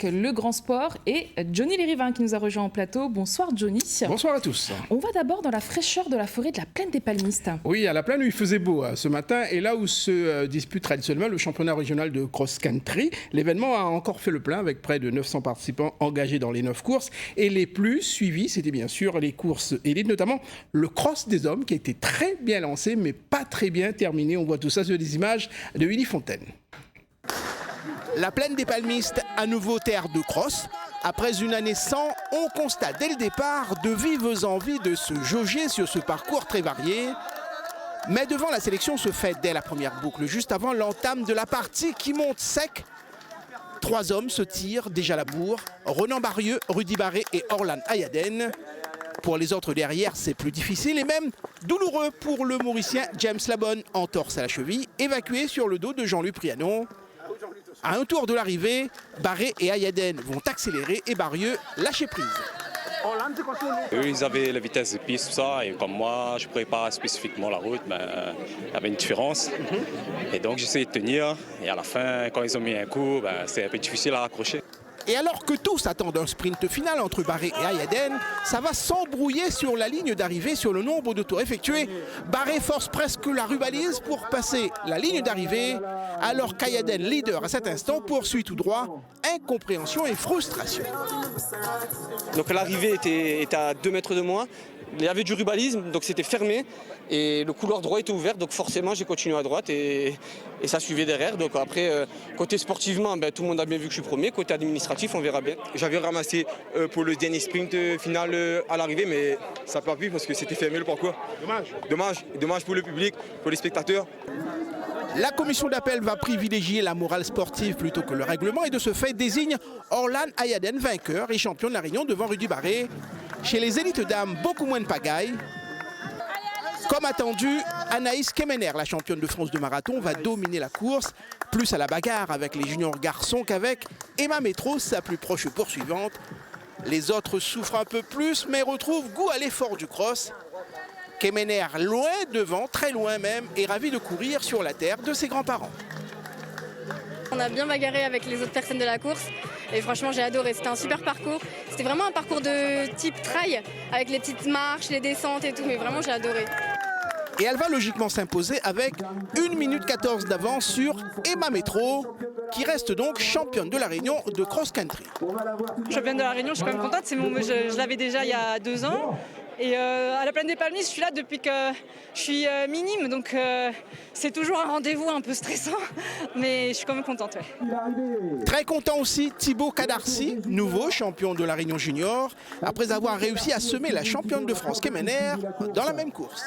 Le Grand Sport et Johnny Lérivin qui nous a rejoint en plateau. Bonsoir Johnny. Bonsoir à tous. On va d'abord dans la fraîcheur de la forêt de la Plaine des Palmistes. Oui, à la Plaine où il faisait beau ce matin et là où se dispute traditionnellement le championnat régional de cross-country. L'événement a encore fait le plein avec près de 900 participants engagés dans les 9 courses. Et les plus suivis, c'était bien sûr les courses élites, notamment le cross des hommes qui a été très bien lancé mais pas très bien terminé. On voit tout ça sur des images de Willy Fontaine. La Plaine des Palmistes, à nouveau terre de cross. Après une année sans, on constate dès le départ de vives envies de se jauger sur ce parcours très varié. Mais devant, la sélection se fait dès la première boucle, juste avant l'entame de la partie qui monte sec. 3 hommes se tirent déjà la bourre, Ronan Barieux, Rudy Barré et Orlan Ayaden. Pour les autres derrière, c'est plus difficile et même douloureux pour le Mauricien James Labonne, entorse à la cheville, évacué sur le dos de Jean-Luc Prianon. À un tour de l'arrivée, Barré et Ayaden vont accélérer et Barieux lâcher prise. Eux, ils avaient la vitesse de piste, tout ça, et comme moi, je ne prenais pas spécifiquement la route, mais il y avait une différence. Et donc, j'essayais de tenir, et à la fin, quand ils ont mis un coup, c'est un peu difficile à raccrocher. Et alors que tous attendent un sprint final entre Barré et Ayaden, ça va s'embrouiller sur la ligne d'arrivée sur le nombre de tours effectués. Barré force presque la rubalise pour passer la ligne d'arrivée, alors qu'Ayaden, leader à cet instant, poursuit tout droit. Incompréhension et frustration. Donc l'arrivée était à 2 mètres de moi. Il y avait du rubalisme, donc c'était fermé. Et le couloir droit était ouvert, donc forcément j'ai continué à droite et ça suivait derrière. Donc après, côté sportivement, tout le monde a bien vu que je suis premier. Côté administratif, on verra bien. J'avais ramassé pour le dernier sprint final à l'arrivée, mais ça n'a pas pu parce que c'était fermé le parcours. Dommage pour le public, pour les spectateurs. La commission d'appel va privilégier la morale sportive plutôt que le règlement et de ce fait désigne Orlan Ayaden vainqueur et champion de la Réunion devant Rudy Barré. Chez les élites dames, beaucoup moins de pagaille. Comme attendu, Anaïs Kemener, la championne de France de marathon, va dominer la course, plus à la bagarre avec les juniors garçons qu'avec Emma Métros, sa plus proche poursuivante. Les autres souffrent un peu plus, mais retrouvent goût à l'effort du cross. Kemener, loin devant, très loin même, est ravi de courir sur la terre de ses grands-parents. On a bien bagarré avec les autres personnes de la course et franchement j'ai adoré, c'était un super parcours. C'était vraiment un parcours de type trail avec les petites marches, les descentes et tout, mais vraiment j'ai adoré. Et elle va logiquement s'imposer avec 1 minute 14 d'avance sur Emma Métros, qui reste donc championne de la Réunion de cross-country. Championne de la Réunion, je suis quand même contente, je l'avais déjà il y a 2 ans. Et à la Plaine des Palmistes, je suis là depuis que je suis minime, donc c'est toujours un rendez-vous un peu stressant, mais je suis quand même contente. Ouais. Très content aussi Thibaut Kadarci, nouveau champion de la Réunion junior, après avoir réussi à semer la championne de France Kemener dans la même course.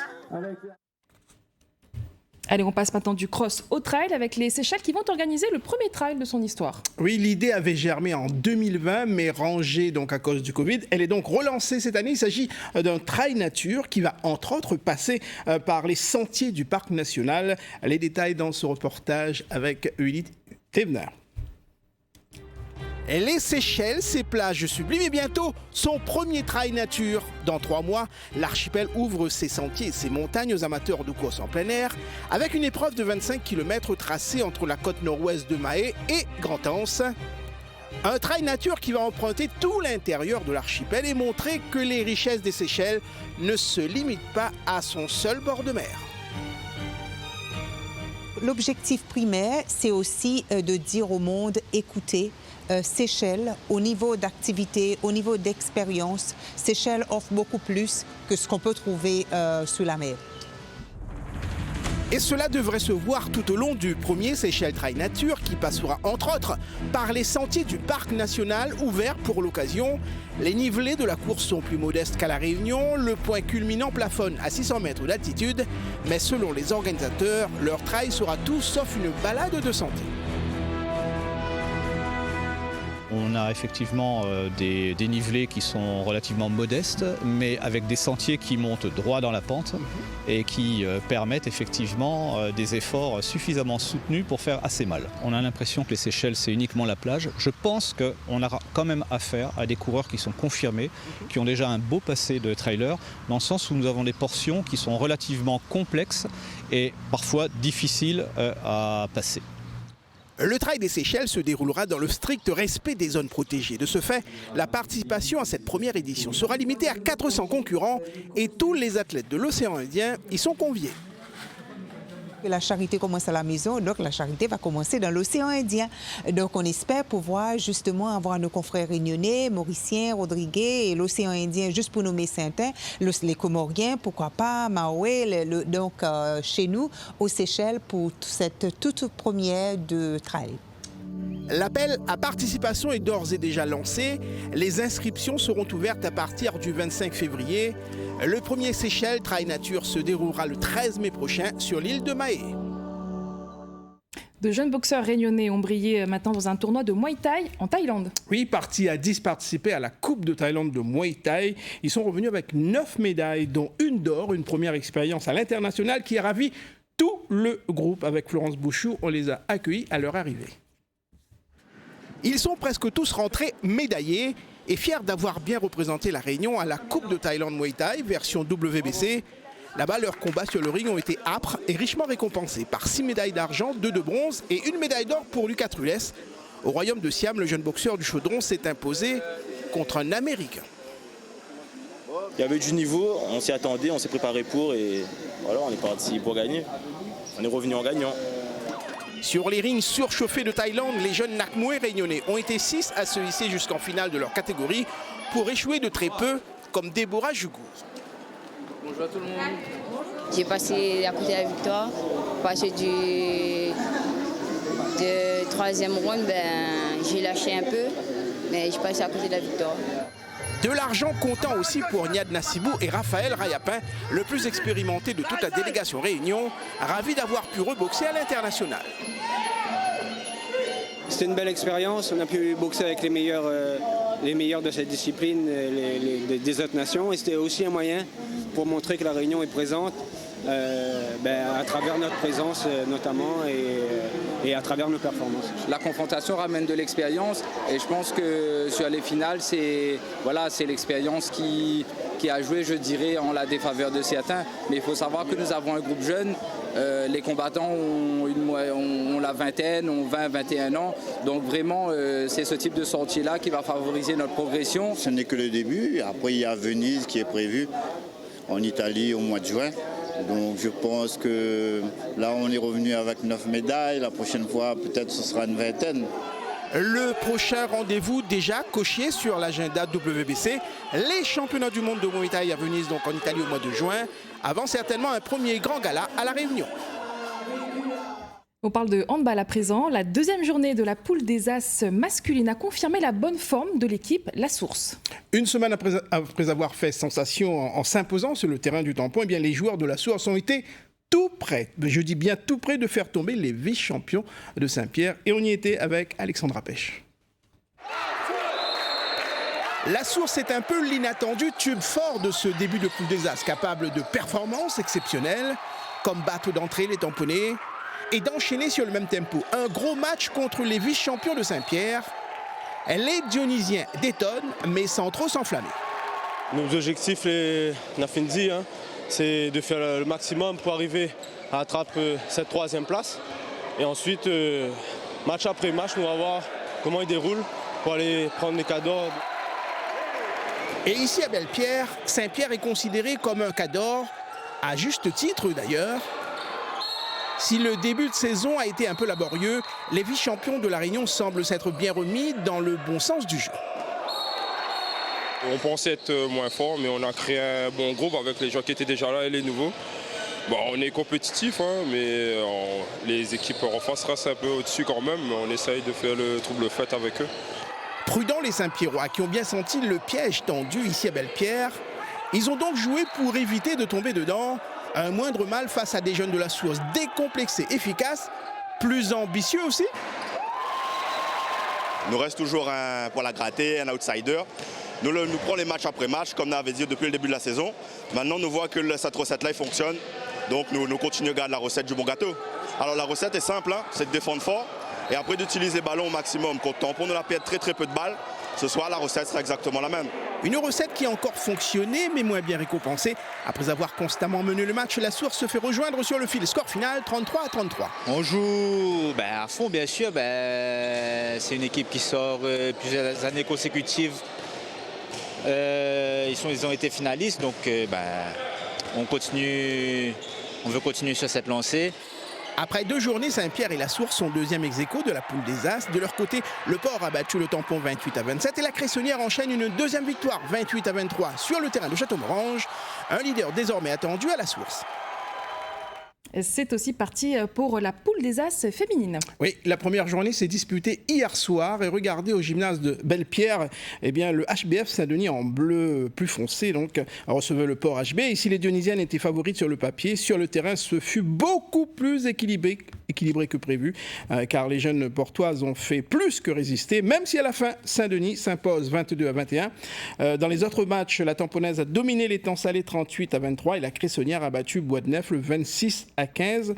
Allez, on passe maintenant du cross au trail avec les Seychelles qui vont organiser le premier trail de son histoire. Oui, l'idée avait germé en 2020, mais rangée donc à cause du Covid. Elle est donc relancée cette année. Il s'agit d'un trail nature qui va entre autres passer par les sentiers du Parc national. Les détails dans ce reportage avec Willy Thévenard. Les Seychelles, ses plages sublimes et bientôt son premier trail nature. Dans 3 mois, l'archipel ouvre ses sentiers et ses montagnes aux amateurs de course en plein air avec une épreuve de 25 km tracée entre la côte nord-ouest de Mahé et Grand-Anse. Un trail nature qui va emprunter tout l'intérieur de l'archipel et montrer que les richesses des Seychelles ne se limitent pas à son seul bord de mer. L'objectif primaire, c'est aussi de dire au monde, écoutez, Seychelles, au niveau d'activité, au niveau d'expérience, Seychelles offre beaucoup plus que ce qu'on peut trouver sous la mer. Et cela devrait se voir tout au long du premier Seychelles Trail Nature qui passera entre autres par les sentiers du Parc national ouverts pour l'occasion. Les nivelés de la course sont plus modestes qu'à La Réunion, le point culminant plafonne à 600 mètres d'altitude, mais selon les organisateurs, leur trail sera tout sauf une balade de santé. On a effectivement des dénivelés qui sont relativement modestes, mais avec des sentiers qui montent droit dans la pente et qui permettent effectivement des efforts suffisamment soutenus pour faire assez mal. On a l'impression que les Seychelles, c'est uniquement la plage. Je pense qu'on aura quand même affaire à des coureurs qui sont confirmés, qui ont déjà un beau passé de trailer, dans le sens où nous avons des portions qui sont relativement complexes et parfois difficiles à passer. Le trail des Seychelles se déroulera dans le strict respect des zones protégées. De ce fait, la participation à cette première édition sera limitée à 400 concurrents et tous les athlètes de l'océan Indien y sont conviés. La charité commence à la maison, donc la charité va commencer dans l'océan Indien. Donc on espère pouvoir justement avoir nos confrères réunionnais, mauriciens, rodriguais et l'océan Indien, juste pour nommer certains, les Comoriens, pourquoi pas, Maoué, donc chez nous, aux Seychelles, pour cette toute première de trail. L'appel à participation est d'ores et déjà lancé. Les inscriptions seront ouvertes à partir du 25 février. Le premier Seychelles Trail Nature se déroulera le 13 mai prochain sur l'île de Mahé. De jeunes boxeurs réunionnais ont brillé maintenant dans un tournoi de Muay Thai en Thaïlande. Oui, partis à 10 participer à la Coupe de Thaïlande de Muay Thai. Ils sont revenus avec 9 médailles, dont une d'or, une première expérience à l'international qui a ravi tout le groupe. Avec Florence Bouchou, on les a accueillis à leur arrivée. Ils sont presque tous rentrés médaillés et fiers d'avoir bien représenté la Réunion à la Coupe de Thaïlande Muay Thai, version WBC. Là-bas, leurs combats sur le ring ont été âpres et richement récompensés par 6 médailles d'argent, 2 de bronze et 1 médaille d'or pour Lucas Trulès. Au royaume de Siam, le jeune boxeur du Chaudron s'est imposé contre un Américain. Il y avait du niveau, on s'y attendait, on s'est préparé pour et voilà, on est parti pour gagner. On est revenu en gagnant. Sur les rings surchauffés de Thaïlande, les jeunes Nakmoué réunionnais ont été 6 à se hisser jusqu'en finale de leur catégorie pour échouer de très peu, comme Déborah Jougou. Bonjour à tout le monde. J'ai passé à côté de la victoire. Passé de 3e round, j'ai lâché un peu, mais j'ai passé à côté de la victoire. De l'argent comptant aussi pour Niad Nassibou et Raphaël Rayapin, le plus expérimenté de toute la délégation Réunion, ravi d'avoir pu reboxer à l'international. C'était une belle expérience, on a pu boxer avec les meilleurs de cette discipline, des autres nations, et c'était aussi un moyen pour montrer que la Réunion est présente à travers notre présence notamment et à travers nos performances. La confrontation ramène de l'expérience et je pense que sur les finales, c'est l'expérience qui a joué, je dirais, en la défaveur de certains. Mais il faut savoir que nous avons un groupe jeune. Les combattants ont la vingtaine, ont 20-21 ans. Donc vraiment, c'est ce type de sortie-là qui va favoriser notre progression. Ce n'est que le début. Après, il y a Venise qui est prévu en Italie au mois de juin. Donc je pense que là, on est revenu avec 9 médailles. La prochaine fois, peut-être ce sera une vingtaine. Le prochain rendez-vous déjà coché sur l'agenda WBC, les championnats du monde de Muay Thai à Venise, donc en Italie au mois de juin, avant certainement un premier grand gala à La Réunion. On parle de handball à présent. La deuxième journée de la poule des As masculine a confirmé la bonne forme de l'équipe La Source. Une semaine après avoir fait sensation en s'imposant sur le terrain du tampon, eh bien, les joueurs de La Source ont été tout près, je dis bien tout près de faire tomber les vice-champions de Saint-Pierre. Et on y était avec Alexandra Pêche. La Source est un peu l'inattendu tube fort de ce début de poule des As, capable de performances exceptionnelles, comme battre d'entrée les tamponnés, et d'enchaîner sur le même tempo. Un gros match contre les vice-champions de Saint-Pierre. Les Dionysiens détonnent, mais sans trop s'enflammer. Nos objectifs, on a fait dit, c'est de faire le maximum pour arriver à attraper cette 3e place. Et ensuite, match après match, on va voir comment il déroule pour aller prendre les cadors. Et ici à Belle-Pierre, Saint-Pierre est considéré comme un cador, à juste titre d'ailleurs. Si le début de saison a été un peu laborieux, les vice-champions de La Réunion semblent s'être bien remis dans le bon sens du jeu. On pensait être moins fort, mais on a créé un bon groupe avec les gens qui étaient déjà là et les nouveaux. Bon, on est compétitif, mais les équipes en face restent un peu au-dessus quand même. Mais on essaye de faire le trouble fait avec eux. Prudents les Saint-Pierrois qui ont bien senti le piège tendu ici à Belle-Pierre. Ils ont donc joué pour éviter de tomber dedans. Un moindre mal face à des jeunes de La Source décomplexés, efficaces, plus ambitieux aussi. Il nous reste toujours un poil à gratter, un outsider. Nous prenons les match après match, comme on avait dit depuis le début de la saison. Maintenant, nous voyons que cette recette-là fonctionne. Donc, nous continuons à garder la recette du bon gâteau. Alors, la recette est simple, c'est de défendre fort. Et après, d'utiliser les ballons au maximum. Contre tampon, on a perdu très peu de balles. ce soir, la recette sera exactement la même. Une recette qui a encore fonctionné, mais moins bien récompensée. Après avoir constamment mené le match, la Source se fait rejoindre sur le fil. Score final, 33-33. On joue à fond, bien sûr. C'est une équipe qui sort plusieurs années consécutives. Ils ont été finalistes, donc on veut continuer sur cette lancée. Après 2 journées, Saint-Pierre et la Source sont deuxième ex-aequo de la poule des As. De leur côté, le Port a battu le Tampon 28-27 et la Cressonnière enchaîne une deuxième victoire 28-23 sur le terrain de Château-Morange. Un leader désormais attendu à la Source. C'est aussi parti pour la poule des As féminine. Oui, la première journée s'est disputée hier soir et regardez au gymnase de Belle-Pierre, le HBF Saint-Denis en bleu plus foncé donc recevait le Port HB. Ici, les Dionysiennes étaient favorites sur le papier. Sur le terrain, ce fut beaucoup plus équilibré que prévu car les jeunes portoises ont fait plus que résister, même si à la fin, Saint-Denis s'impose 22-21. Dans les autres matchs, la Tamponnaise a dominé les temps salés 38-23 et la Cressonnière a battu Bois-de-Neuf le 26-15.